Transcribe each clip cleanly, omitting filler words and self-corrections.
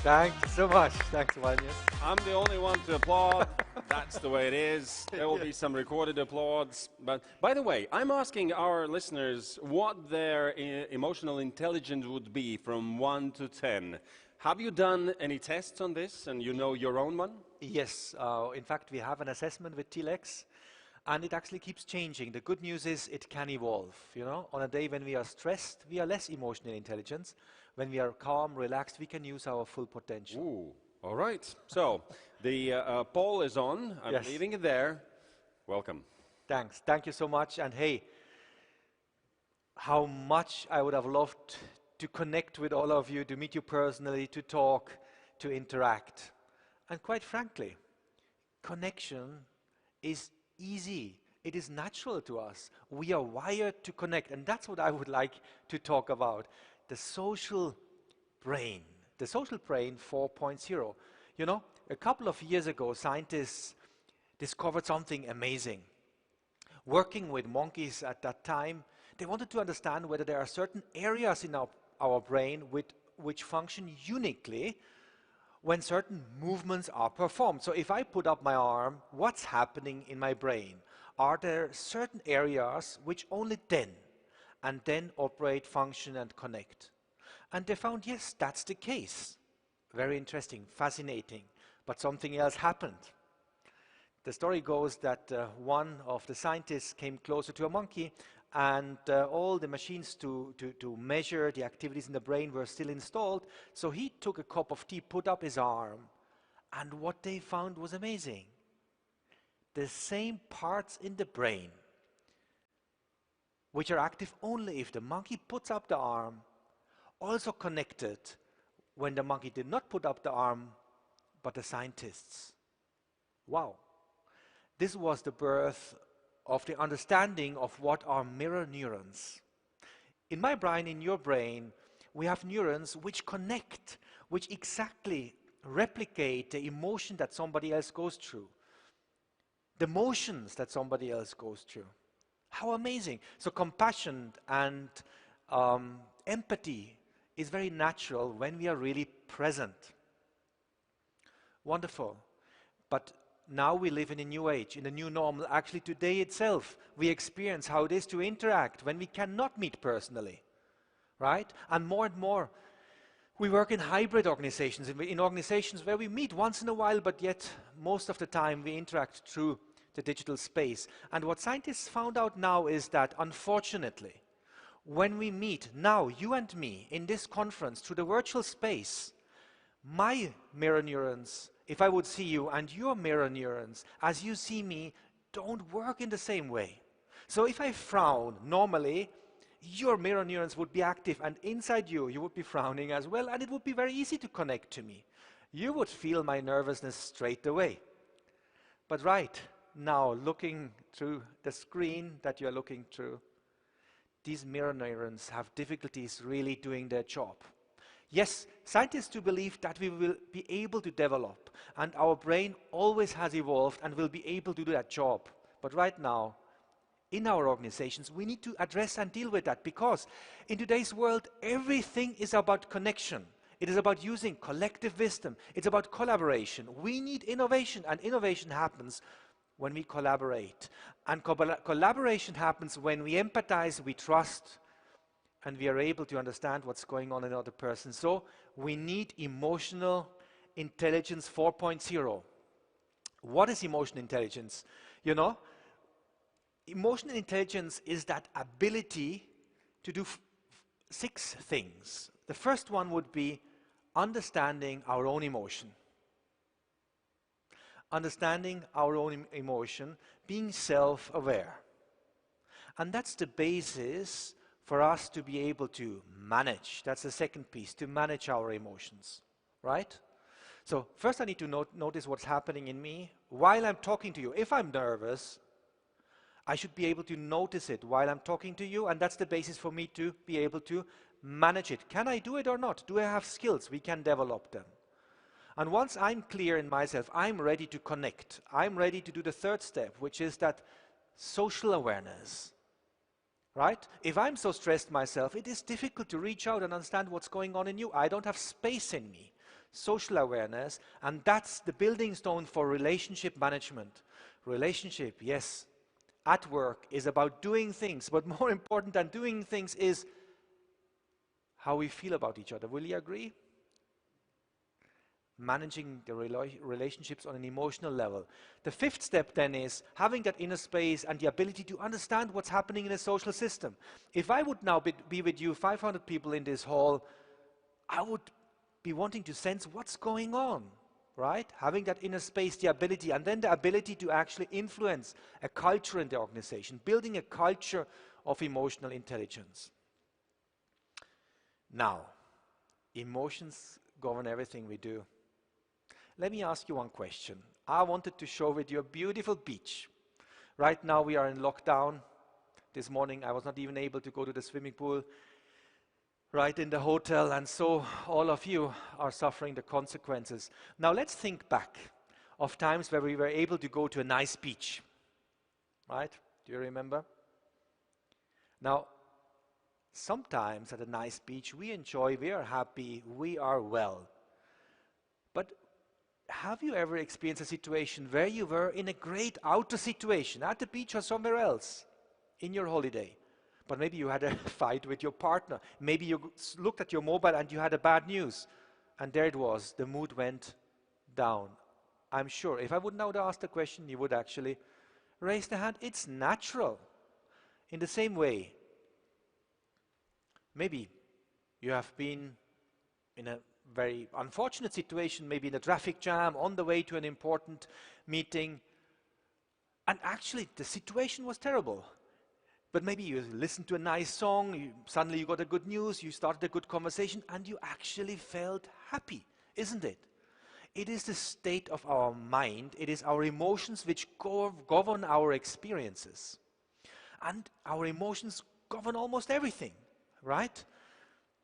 Thanks so much. Thanks, Vanya. I'm the only one to applaud. That's the way it is. There will be some recorded applause. But by the way, I'm asking our listeners what their emotional intelligence would be from 1 to 10. Have you done any tests on this and you know your own one? Yes, in fact, we have an assessment with TLEX, and it actually keeps changing. The good news is it can evolve. You know, on a day when we are stressed, we are less emotionally intelligent. When we are calm, relaxed, we can use our full potential. Ooh, all right. So the poll is on. I'm Yes, leaving it there. Welcome. thanks. Thank you so much. And hey, how much I would have loved to connect with all of you, to meet you personally, to talk, to interact. And quite frankly, connection is easy. It is natural to us. We are wired to connect, and that's what I would like to talk about. The social brain. The social brain 4.0. You know, a couple of years ago, scientists discovered something amazing. Working with monkeys at that time, they wanted to understand whether there are certain areas in our brain which function uniquely when certain movements are performed. So if I put up my arm, what's happening in my brain? Are there certain areas which only then and then operate, function, and connect? And they found, yes, that's the case. Very interesting, fascinating. But something else happened. The story goes that one of the scientists came closer to a monkey, and all the machines to measure the activities in the brain were still installed. So he took a cup of tea, put up his arm, and what they found was amazing. The same parts in the brain, which are active only if the monkey puts up the arm, also connected when the monkey did not put up the arm, but the scientists. Wow. This was the birth of the understanding of what are mirror neurons. In my brain, in your brain, we have neurons which connect, which exactly replicate the emotion that somebody else goes through, the motions that somebody else goes through. How amazing. So compassion and empathy is very natural when we are really present. Wonderful. But now we live in a new age, in a new normal. Actually, today itself, we experience how it is to interact when we cannot meet personally, right? And more, we work in hybrid organizations, in organizations where we meet once in a while, but yet most of the time we interact through the digital space. And what scientists found out now is that, unfortunately, when we meet now, you and me, in this conference through the virtual space, my mirror neurons, if I would see you, and your mirror neurons, as you see me, don't work in the same way. So if I frown, normally, your mirror neurons would be active, and inside you, you would be frowning as well, and it would be very easy to connect to me. You would feel my nervousness straight away. But right now, looking through the screen that you're looking through, these mirror neurons have difficulties really doing their job. Yes, scientists do believe that we will be able to develop, and our brain always has evolved and will be able to do that job. But right now, in our organizations, we need to address and deal with that, because in today's world, everything is about connection. It is about using collective wisdom. It's about collaboration. We need innovation, and innovation happens when we collaborate. And collaboration happens when we empathize, we trust, and we are able to understand what's going on in another person. So we need emotional intelligence 4.0. What is emotional intelligence? You know, emotional intelligence is that ability to do 6 things. The first one would be understanding our own emotion. Understanding our own emotion, being self-aware. And that's the basis for us to be able to manage. That's the second piece, to manage our emotions, right? So first I need to notice what's happening in me while I'm talking to you. If I'm nervous, I should be able to notice it while I'm talking to you, and that's the basis for me to be able to manage it. Can I do it or not? Do I have skills? We can develop them. And once I'm clear in myself, I'm ready to connect. I'm ready to do the third step, which is that social awareness. Right? If I'm so stressed myself, it is difficult to reach out and understand what's going on in you. I don't have space in me. social awareness, and that's the building stone for relationship management. Relationship, yes, at work is about doing things, but more important than doing things is how we feel about each other. Will you agree? Managing the relationships on an emotional level. The fifth step then is having that inner space and the ability to understand what's happening in a social system. If I would now be with you, 500 people in this hall, I would be wanting to sense what's going on, right? Having that inner space, the ability, and then the ability to actually influence a culture in the organization, building a culture of emotional intelligence. Now, emotions govern everything we do. Let me ask you one question. I wanted to show with you a beautiful beach. Right now we are in lockdown. This morning I was not even able to go to the swimming pool right in the hotel, and so all of you are suffering the consequences. Now let's think back of times where we were able to go to a nice beach. Right? Do you remember? Now, sometimes at a nice beach we enjoy, we are happy, we are well. But have you ever experienced a situation where you were in a great outer situation, at the beach or somewhere else, in your holiday, but maybe you had a fight with your partner, maybe you looked at your mobile and you had a bad news, and there it was, the mood went down. I'm sure if I would now ask the question, you would actually raise the hand. It's natural. In the same way, maybe you have been in a very unfortunate situation, maybe in a traffic jam, on the way to an important meeting, and actually the situation was terrible. But maybe you listened to a nice song, suddenly you got a good news, you started a good conversation, and you actually felt happy, isn't it? It is the state of our mind, it is our emotions which govern our experiences. And our emotions govern almost everything, right?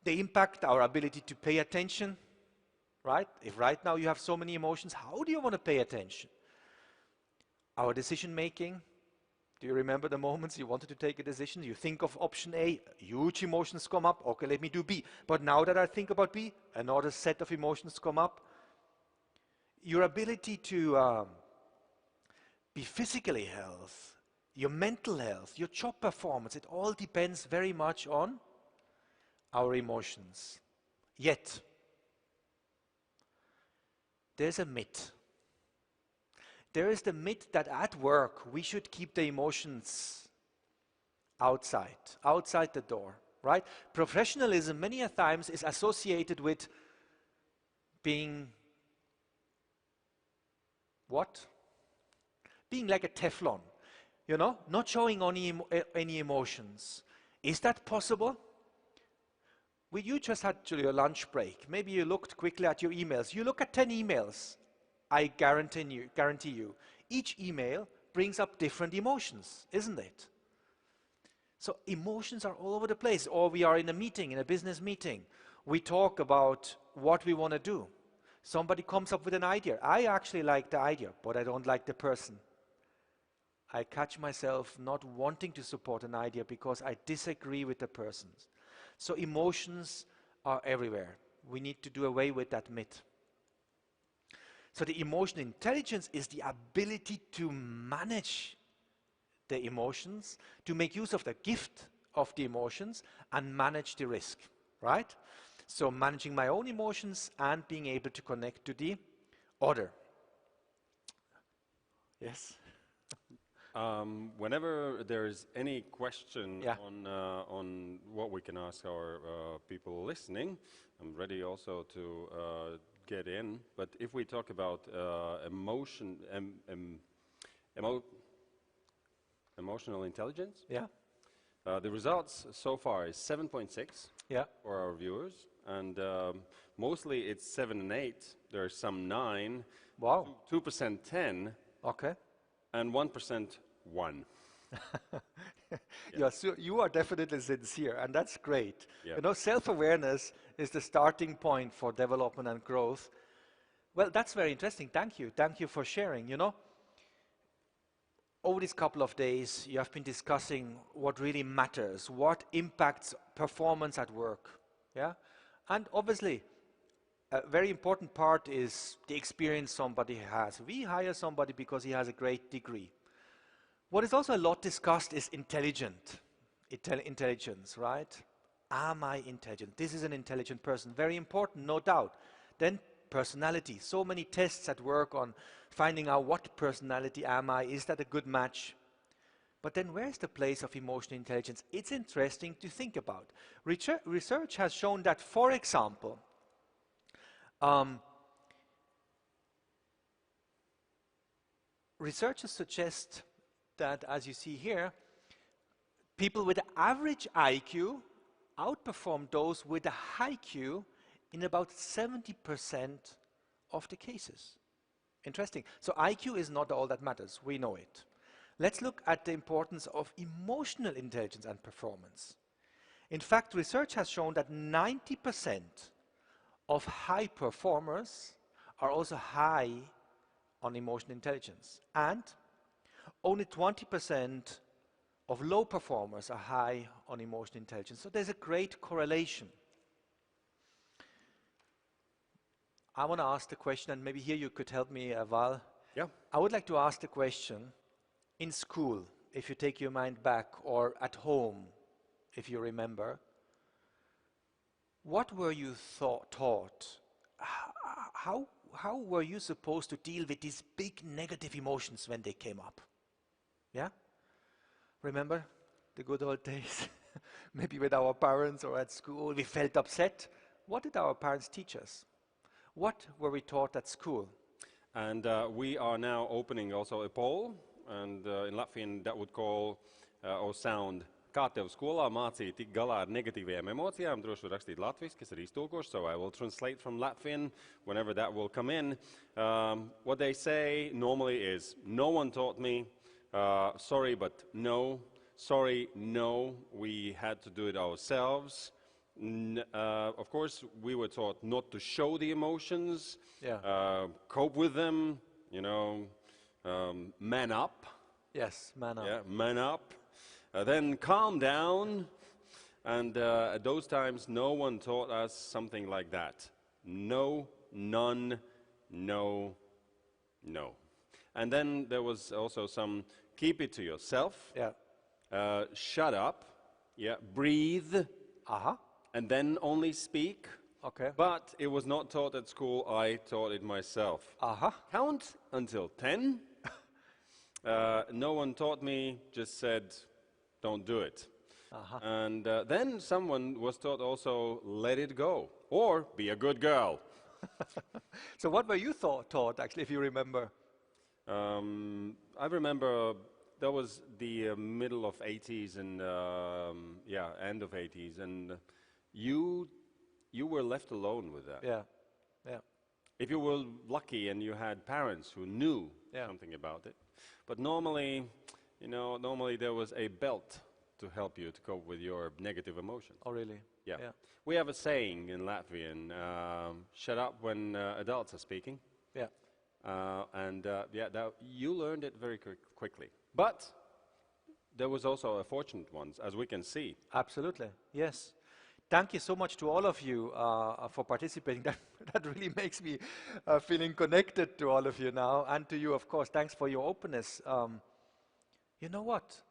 They impact our ability to pay attention, right? If right now you have so many emotions, how do you want to pay attention? Our decision making. Do you remember the moments you wanted to take a decision? You think of option A, huge emotions come up. Okay, let me do B. But now that I think about B, another set of emotions come up. Your ability to be physically healthy, your mental health, your job performance, it all depends very much on our emotions. Yet, there's a myth. There is the myth that at work we should keep the emotions outside the door, right? Professionalism many a times is associated with being what? Being like a Teflon, you know, not showing any emotions. Is that possible? Well, you just had your lunch break. Maybe you looked quickly at your emails. You look at 10 emails. I guarantee you, each email brings up different emotions, isn't it? So emotions are all over the place. Or we are in a meeting, in a business meeting. We talk about what we want to do. Somebody comes up with an idea. I actually like the idea, but I don't like the person. I catch myself not wanting to support an idea because I disagree with the person. So emotions are everywhere. We need to do away with that myth. So the emotional intelligence is the ability to manage the emotions, to make use of the gift of the emotions and manage the risk, right? So managing my own emotions and being able to connect to the other. Yes? Whenever there's any question Yeah. on what we can ask our people listening, I'm ready also to get in. But if we talk about emotional intelligence, Yeah. The results so far is 7.6 Yeah. for our viewers, and mostly it's 7 and 8. There are some 9, Wow. 2% 10, Okay. and 1% 1. Yeah, so you are definitely sincere, and that's great. Yeah. You know, self-awareness is the starting point for development and growth. Well, that's very interesting. Thank you. Thank you for sharing. You know, over these couple of days, you have been discussing what really matters, what impacts performance at work. Yeah, and obviously, a very important part is the experience somebody has. We hire somebody because he has a great degree. What is also a lot discussed is intelligence, right? Am I intelligent? This is an intelligent person. Very important, no doubt. Then personality. So many tests at work on finding out what personality am I. Is that a good match? But then where is the place of emotional intelligence? It's interesting to think about. Research has shown that, for example, researchers suggest that, as you see here, people with average IQ outperform those with a high Q in about 70% of the cases. Interesting. So IQ is not all that matters. We know it. Let's look at the importance of emotional intelligence and performance. In fact, research has shown that 90% of high performers are also high on emotional intelligence, and only 20% of low performers are high on emotional intelligence. So there's a great correlation. I want to ask the question, and maybe here you could help me, Val. Yeah. I would like to ask the question, in school, if you take your mind back, or at home, if you remember, what were you taught? How were you supposed to deal with these big negative emotions when they came up? Yeah? Remember the good old days? Maybe with our parents or at school, we felt upset. What did our parents teach us? What were we taught at school? And we are now opening also a poll, and in Latvian that would call or sound, kā tev skolā mācīja tik galā ar negatīvajām emocijām, droši var rakstīt latviski, es arī iztulkošu, so I will translate from Latvian whenever that will come in. What they say normally is, no one taught me, sorry but no, sorry no, we had to do it ourselves. Of course, we were taught not to show the emotions, cope with them, you know, man up. Yes, man up. Yeah, man up. Then calm down. And at those times, no one taught us something like that. No, none, no, no. And then there was also some, keep it to yourself. Yeah. Shut up. Yeah, breathe. And then only speak. Okay. But it was not taught at school, I taught it myself. Count until 10. No one taught me, just said, don't do it. And then someone was taught also, let it go, or be a good girl. So what were you taught, actually, if you remember? I remember that was the middle of 80s and, end of 80s, and you were left alone with that. Yeah. If you were lucky and you had parents who knew something about it. But normally, you know, there was a belt to help you to cope with your negative emotions. Oh, really? Yeah. We have a saying in Latvian, shut up when adults are speaking. Yeah. That you learned it very quickly. But there was also a fortunate ones, as we can see. Absolutely, yes. Thank you so much to all of you for participating. That really makes me feeling connected to all of you now, and to you, of course. Thanks for your openness. You know what?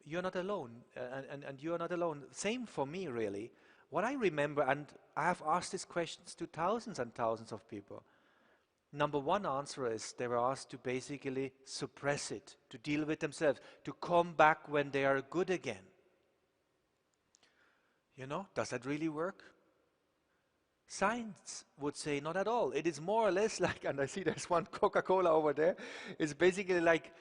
You're not alone, and you're not alone. Same for me, really. What I remember, and I have asked these questions to thousands and thousands of people. Number one answer is they were asked to basically suppress it, to deal with themselves, to come back when they are good again. You know, does that really work? Science would say not at all. It is more or less like, and I see there's one Coca-Cola over there, it's basically like,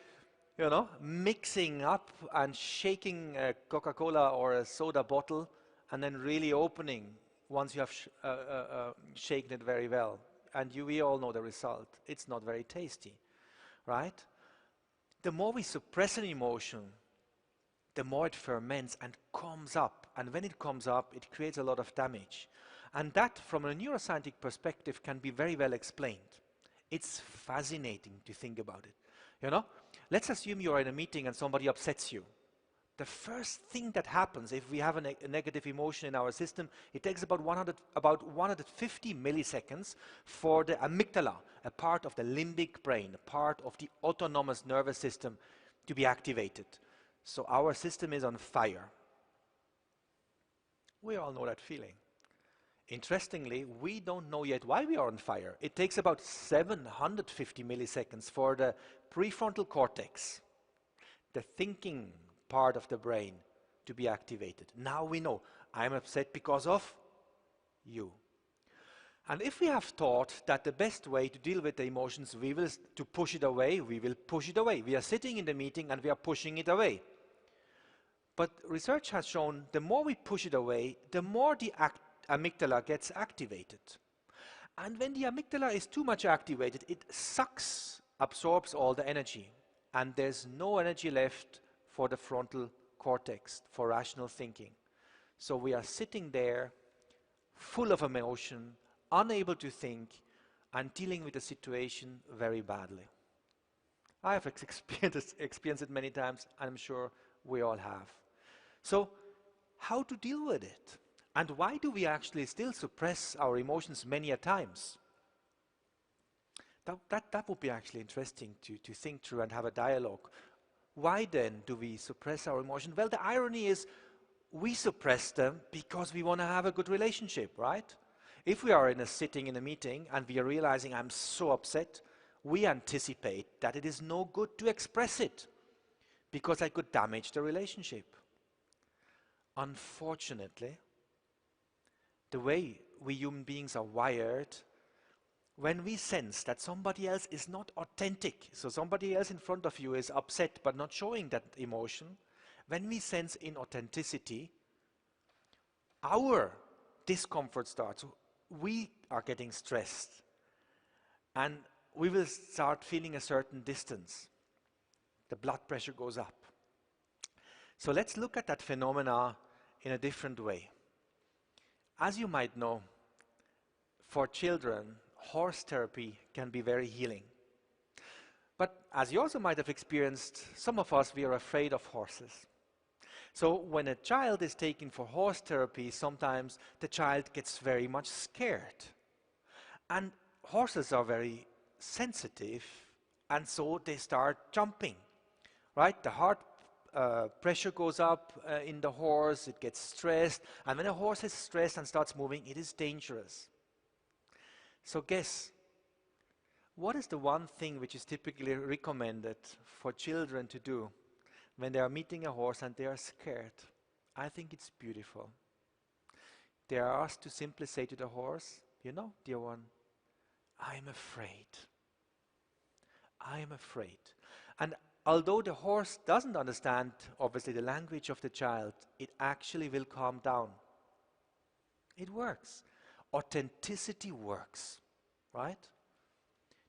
you know, mixing up and shaking a Coca-Cola or a soda bottle and then really opening once you have shaken it very well. And we all know the result. It's not very tasty, right? The more we suppress an emotion, the more it ferments and comes up. And when it comes up, it creates a lot of damage. And that, from a neuroscientific perspective, can be very well explained. It's fascinating to think about it. You know, let's assume you're in a meeting and somebody upsets you. the first thing that happens if we have a negative emotion in our system, it takes about 150 milliseconds for the amygdala, a part of the limbic brain, a part of the autonomous nervous system, to be activated. So our system is on fire. We all know that feeling. Interestingly, we don't know yet why we are on fire. It takes about 750 milliseconds for the prefrontal cortex, the thinking part of the brain, to be activated. Now we know, I'm upset because of you. And if we have thought that the best way to deal with the emotions to push it away, we will push it away. We are sitting in the meeting and we are pushing it away. But research has shown the more we push it away, the more the amygdala gets activated. And when the amygdala is too much activated, it absorbs all the energy. And there's no energy left for the frontal cortex, for rational thinking. So we are sitting there, full of emotion, unable to think, and dealing with the situation very badly. I have experienced it many times, and I'm sure we all have. So, how to deal with it? And why do we actually still suppress our emotions many a times? That would be actually interesting to think through and have a dialogue. Why then do we suppress our emotions? Well, the irony is we suppress them because we want to have a good relationship, right? If we are sitting in a meeting and we are realizing I'm so upset, we anticipate that it is no good to express it because I could damage the relationship. Unfortunately, the way we human beings are wired, when we sense that somebody else is not authentic, so somebody else in front of you is upset but not showing that emotion, when we sense inauthenticity, our discomfort starts. We are getting stressed and we will start feeling a certain distance. The blood pressure goes up. So let's look at that phenomena in a different way. As you might know, for children, horse therapy can be very healing. But as you also might have experienced, some of us, we are afraid of horses. So when a child is taken for horse therapy, sometimes the child gets very much scared. And horses are very sensitive, and so they start jumping, right? The heart pressure goes up in the horse, it gets stressed, and when a horse is stressed and starts moving, it is dangerous. So guess, what is the one thing which is typically recommended for children to do when they are meeting a horse and they are scared? I think it's beautiful. They are asked to simply say to the horse, you know, dear one, I'm afraid. I am afraid. And although the horse doesn't understand, obviously, the language of the child, it actually will calm down. It works. Authenticity works, right?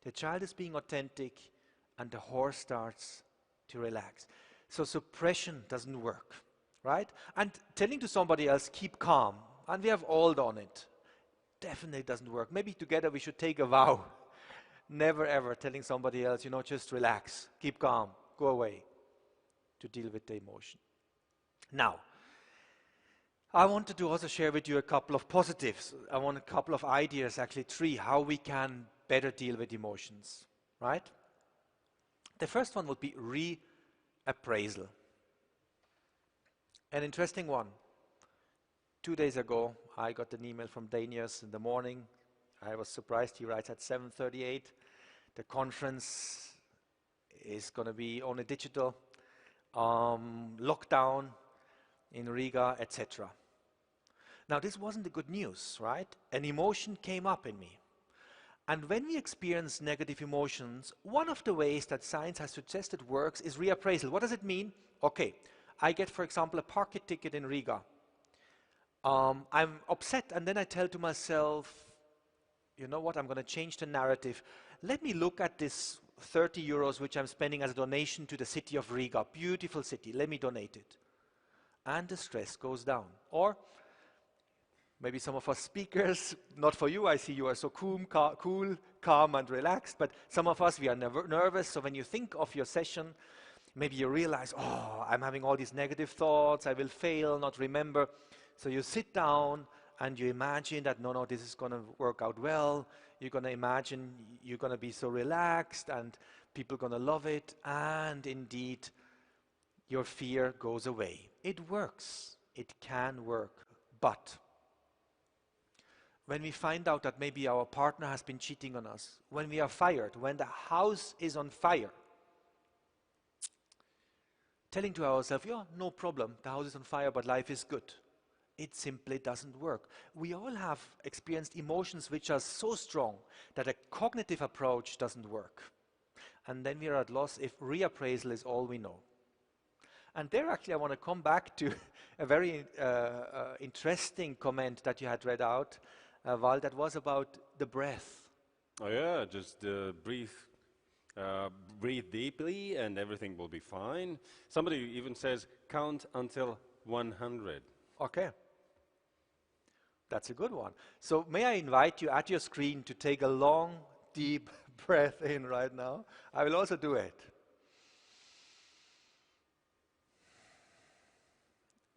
The child is being authentic and the horse starts to relax. So suppression doesn't work, right? And telling to somebody else, keep calm, and we have all done it, definitely doesn't work. Maybe together we should take a vow. Never ever telling somebody else, you know, just relax, keep calm, go away, to deal with the emotion. Now, I wanted to also share with you a couple of positives. I want a couple of ideas, actually 3, how we can better deal with emotions, right? The first one would be reappraisal. An interesting one. 2 days ago, I got an email from Danius in the morning. I was surprised. He writes at 7:38. The conference is going to be only digital, lockdown in Riga, etc. Now, this wasn't the good news, right? An emotion came up in me. And when we experience negative emotions, one of the ways that science has suggested works is reappraisal. What does it mean? Okay, I get, for example, a parking ticket in Riga. I'm upset, and then I tell to myself, you know what, I'm going to change the narrative. Let me look at this 30 euros which I'm spending as a donation to the city of Riga. Beautiful city, let me donate it. And the stress goes down. Or maybe some of us speakers, not for you, I see you are so cool, calm and relaxed, but some of us, we are nervous. So when you think of your session, Maybe you realize, oh, I'm having all these negative thoughts, I will fail, not remember. So you sit down and you imagine that, no, this is going to work out well. You're going to imagine you're going to be so relaxed and people are going to love it. And indeed, your fear goes away. It works. It can work. But when we find out that maybe our partner has been cheating on us, when we are fired, when the house is on fire, telling to ourselves, yeah, no problem, the house is on fire, but life is good. It simply doesn't work. We all have experienced emotions which are so strong that a cognitive approach doesn't work. And then we are at loss if reappraisal is all we know. And there actually I want to come back to a very interesting comment that you had read out, Val, that was about the breath. Oh yeah, just breathe deeply and everything will be fine. Somebody even says count until 100. Okay. That's a good one. So may I invite you at your screen to take a long, deep breath in right now? I will also do it.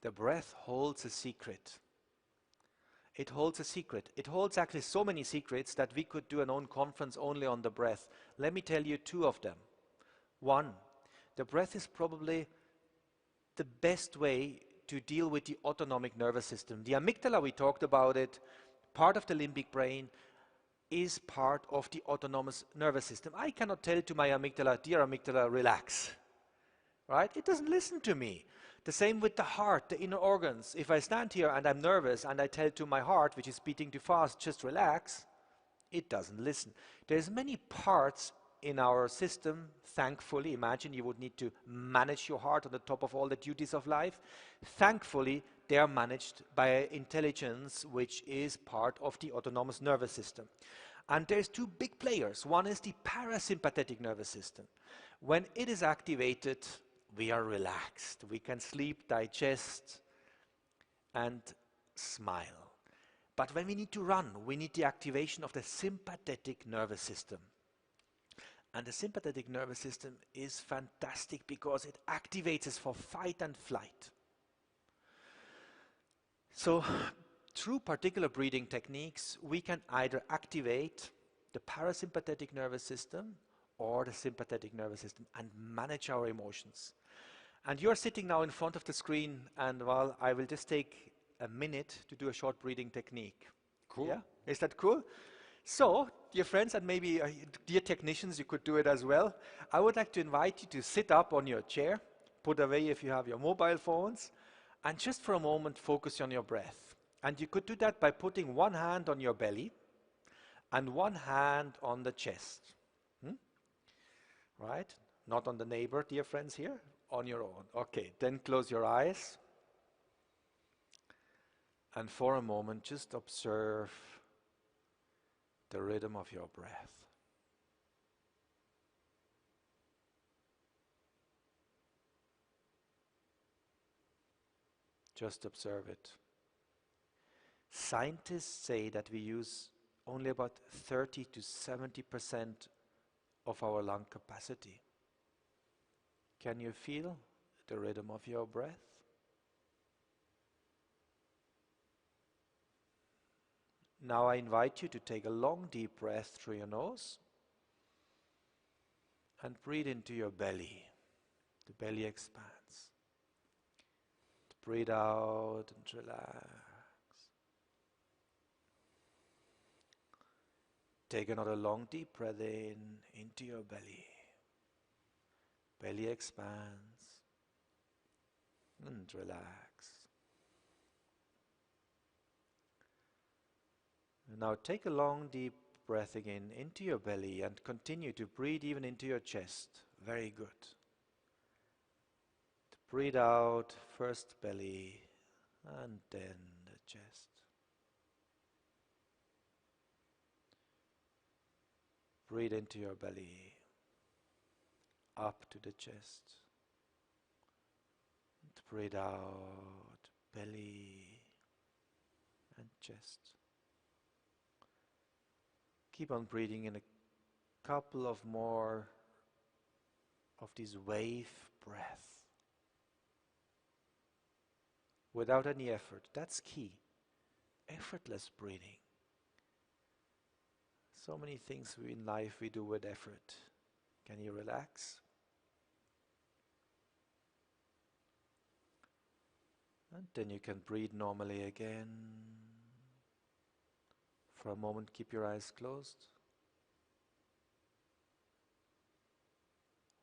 The breath holds a secret. It holds a secret. It holds actually so many secrets that we could do an own conference only on the breath. Let me tell you two of them. One, the breath is probably the best way to deal with the autonomic nervous system. The amygdala, we talked about it, part of the limbic brain, is part of the autonomous nervous system. I cannot tell to my amygdala, dear amygdala, relax. Right? It doesn't listen to me. The same with the heart, the inner organs. If I stand here and I'm nervous and I tell to my heart, which is beating too fast, just relax, it doesn't listen. There's many parts in our system, thankfully. Imagine you would need to manage your heart on the top of all the duties of life. Thankfully, they are managed by intelligence, which is part of the autonomous nervous system. And there's two big players. One is the parasympathetic nervous system. When it is activated, we are relaxed. We can sleep, digest, and smile. But when we need to run, we need the activation of the sympathetic nervous system. And the sympathetic nervous system is fantastic because it activates us for fight and flight. So, through particular breathing techniques, we can either activate the parasympathetic nervous system or the sympathetic nervous system and manage our emotions. And you're sitting now in front of the screen, and well, I will just take a minute to do a short breathing technique. Cool. Yeah? Is that cool? So, dear friends, and maybe dear technicians, you could do it as well. I would like to invite you to sit up on your chair, put away if you have your mobile phones, and just for a moment focus on your breath. And you could do that by putting one hand on your belly and one hand on the chest. Right? Not on the neighbor, dear friends, here. On your own. Okay, then close your eyes. And for a moment, just observe the rhythm of your breath. Just observe it. Scientists say that we use only about 30 to 70% of our lung capacity. Can you feel the rhythm of your breath? Now I invite you to take a long deep breath through your nose and breathe into your belly. The belly expands. Breathe out and relax. Take another long deep breath in into your belly. Belly expands and relax. And now take a long deep breath again into your belly and continue to breathe even into your chest. Very good. Breathe out first belly and then the chest. Breathe into your belly, up to the chest. And breathe out, belly and chest. Keep on breathing in a couple of more of these wave breath. Without any effort. That's key. Effortless breathing. So many things in life we do with effort. Can you relax? And then you can breathe normally again. For a moment, keep your eyes closed.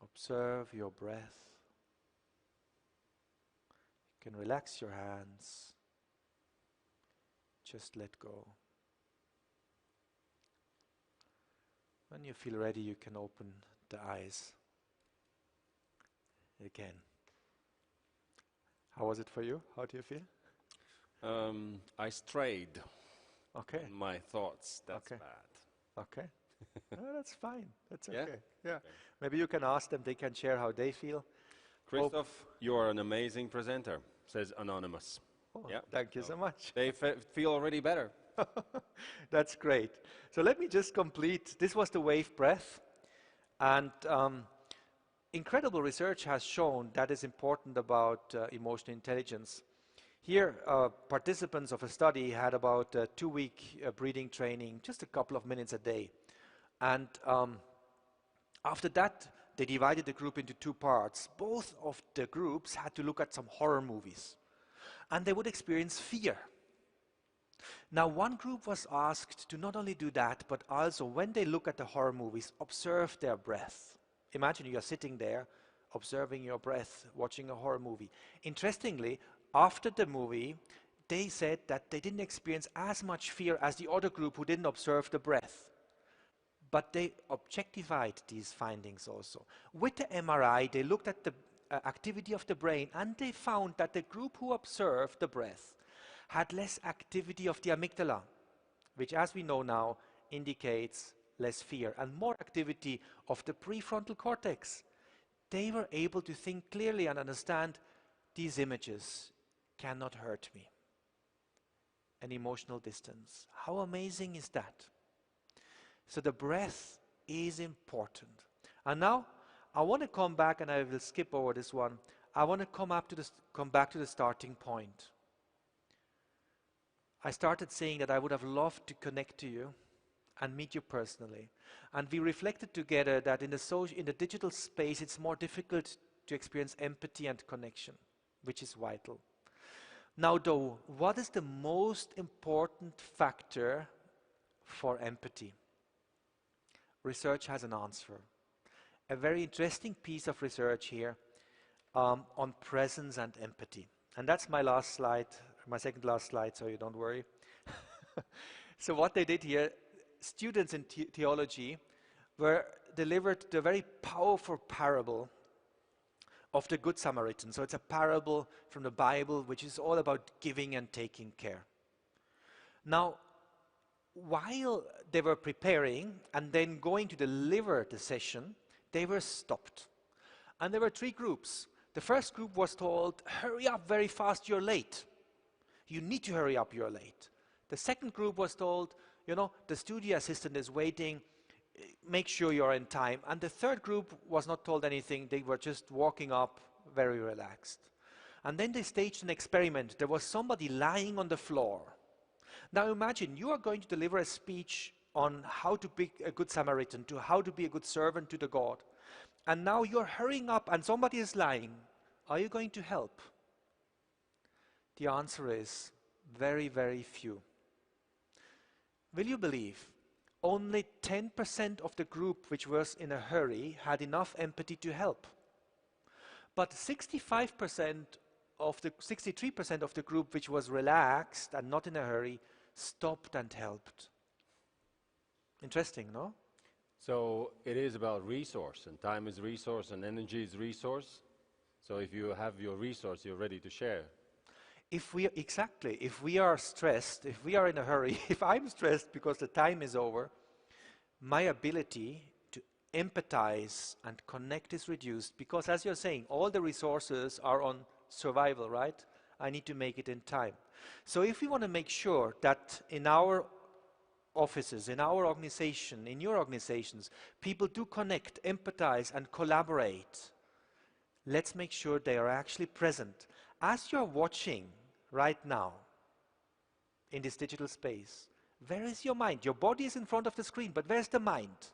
Observe your breath. You can relax your hands. Just let go. When you feel ready, you can open the eyes again. How was it for you? How do you feel? I strayed Okay. in my thoughts. That's Okay. bad. Okay. No, that's fine. That's Yeah? okay. Yeah. Okay. Maybe you can ask them. They can share how they feel. Christoph, you are an amazing presenter, says Anonymous. Oh, Yeah. thank you so much. They feel already better. That's great. So let me just complete. This was the wave breath. And incredible research has shown that is important about emotional intelligence. Here, participants of a study had about a 2-week breathing training, just a couple of minutes a day. And after that, they divided the group into 2 parts. Both of the groups had to look at some horror movies. And they would experience fear. Now, one group was asked to not only do that, but also when they look at the horror movies, observe their breath. Imagine you're sitting there, observing your breath, watching a horror movie. Interestingly, after the movie, they said that they didn't experience as much fear as the other group who didn't observe the breath. But they objectified these findings also. With the MRI, they looked at the activity of the brain, and they found that the group who observed the breath had less activity of the amygdala, which, as we know now, indicates less fear, and more activity of the prefrontal cortex. They were able to think clearly and understand these images cannot hurt me. An emotional distance. How amazing is that? So the breath is important. And now I want to come back, and I will skip over this one. I want to come back to the starting point. I started saying that I would have loved to connect to you and meet you personally. And we reflected together that in the digital space, it's more difficult to experience empathy and connection, which is vital. Now, though, what is the most important factor for empathy? Research has an answer. A very interesting piece of research here on presence and empathy. And that's my last slide, my second last slide, so you don't worry. So what they did here, students in theology were delivered the very powerful parable of the Good Samaritan. So it's a parable from the Bible which is all about giving and taking care. Now, while they were preparing and then going to deliver the session, they were stopped. And there were 3 groups. The first group was told, hurry up very fast, you're late. You need to hurry up, you're late. The second group was told, the studio assistant is waiting, make sure you're in time. And the third group was not told anything, they were just walking up very relaxed. And then they staged an experiment. There was somebody lying on the floor. Now imagine, you are going to deliver a speech on how to be a good Samaritan, to how to be a good servant to the God. And now you're hurrying up and somebody is lying. Are you going to help? The answer is very, very few. Will you believe only 10% of the group which was in a hurry had enough empathy to help? But 63% of the group which was relaxed and not in a hurry stopped and helped. Interesting, no? So it is about resource, and time is resource, and energy is resource. So if you have your resource, you're ready to share. If we are stressed, if we are in a hurry, if I'm stressed because the time is over, my ability to empathize and connect is reduced because, as you're saying, all the resources are on survival, right? I need to make it in time. So if we want to make sure that in our offices, in our organization, in your organizations, people do connect, empathize, and collaborate, let's make sure they are actually present. As you're watching right now in this digital space, where is your mind? Your body is in front of the screen, but where's the mind?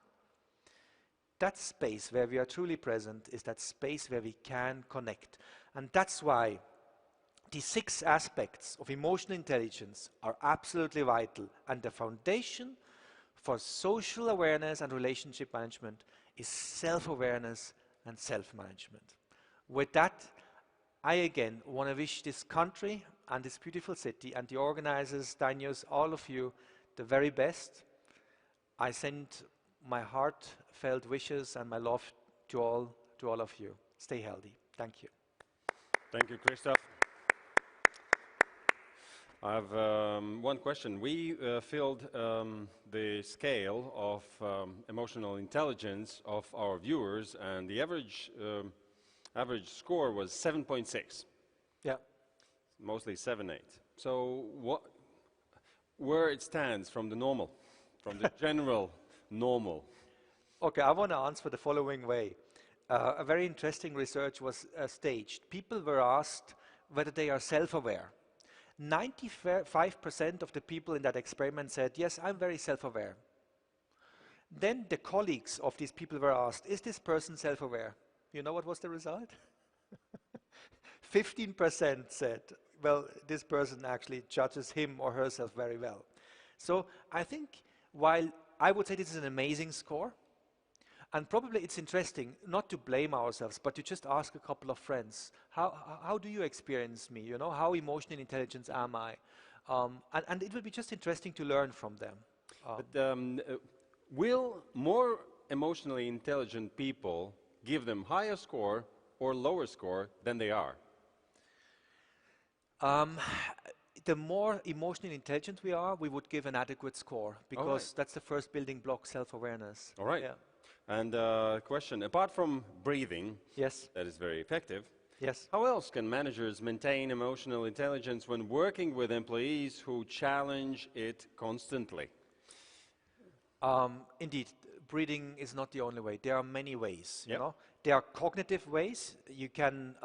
That space where we are truly present is that space where we can connect. And that's why the 6 aspects of emotional intelligence are absolutely vital. And the foundation for social awareness and relationship management is self-awareness and self-management. With that, I again want to wish this country and this beautiful city and the organizers, Daniels, all of you, the very best. I send my heartfelt wishes and my love to all of you. Stay healthy. Thank you. Thank you, Christoph. I have one question. We filled the scale of emotional intelligence of our viewers, and the average score was 7.6. Yeah. Mostly 7.8. So where it stands from the normal, from the general normal? Okay, I want to answer the following way. A very interesting research was staged. People were asked whether they are self-aware. 95% of the people in that experiment said, yes, I'm very self-aware. Then the colleagues of these people were asked, is this person self-aware? You know what was the result? 15% said, well, this person actually judges him or herself very well. So I think while I would say this is an amazing score, and probably it's interesting not to blame ourselves, but to just ask a couple of friends, how do you experience me? You know, how emotionally intelligent am I? And it will be just interesting to learn from them. Will more emotionally intelligent people give them higher score or lower score than they are? The more emotionally intelligent we are, we would give an adequate score, because that's the first building block, self-awareness. All right. Yeah. And question, apart from breathing, Yes. that is very effective, Yes. how else can managers maintain emotional intelligence when working with employees who challenge it constantly? Indeed, breathing is not the only way. There are many ways, you know. There are cognitive ways. You can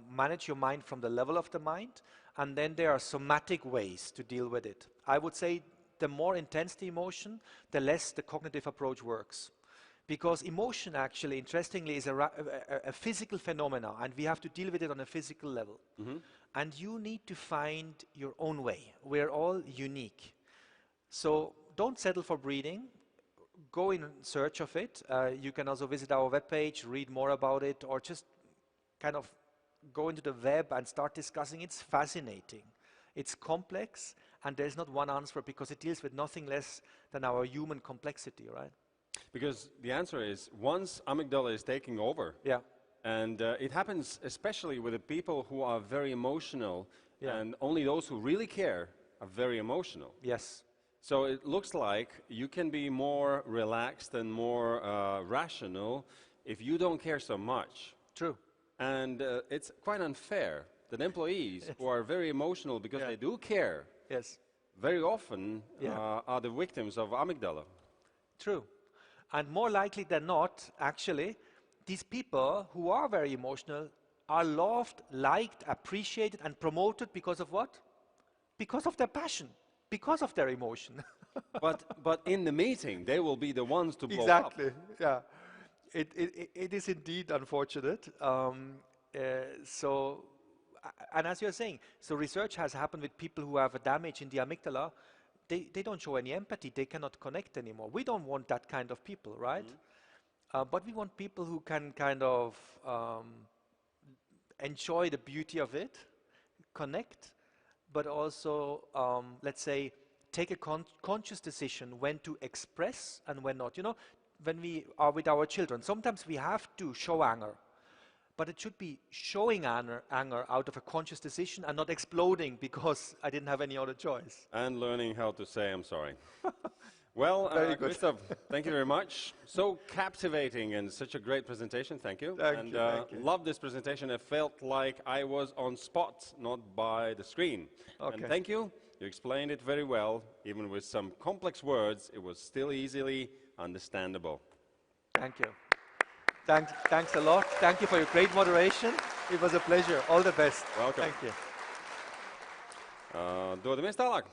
manage your mind from the level of the mind, and then there are somatic ways to deal with it. I would say the more intense the emotion, the less the cognitive approach works. Because emotion actually, interestingly, is a physical phenomena, and we have to deal with it on a physical level. And you need to find your own way. We're all unique. So don't settle for breathing. Go in search of it. You can also visit our webpage, read more about it, or just kind of go into the web and start discussing. It's fascinating. It's complex, and there's not one answer, because it deals with nothing less than our human complexity, right? Because the answer is, once amygdala is taking over, and it happens especially with the people who are very emotional, and only those who really care are very emotional. Yes. So it looks like you can be more relaxed and more rational if you don't care so much. True. And it's quite unfair that employees who are very emotional because they do care, very often are the victims of amygdala. True. And more likely than not, actually, these people who are very emotional are loved, liked, appreciated, and promoted because of what? Because of their passion, because of their emotion. but in the meeting, they will be the ones to blow up. Exactly, yeah. It is indeed unfortunate. And as you're saying, so research has happened with people who have a damage in the amygdala. They don't show any empathy, they cannot connect anymore. We don't want that kind of people, right? But we want people who can kind of enjoy the beauty of it, connect, but also, let's say, take a conscious decision when to express and when not. You know, when we are with our children, sometimes we have to show anger, but it should be showing anger out of a conscious decision and not exploding because I didn't have any other choice. And learning how to say I'm sorry. Well, Christoph, thank you very much. So captivating and such a great presentation. Thank you. Thank you. Loved this presentation. It felt like I was on spot, not by the screen. Okay. And thank you. You explained it very well. Even with some complex words, it was still easily understandable. Thank you. Thanks a lot. Thank you for your great moderation. It was a pleasure. All the best. Welcome. Thank you. Dodamies tālāk.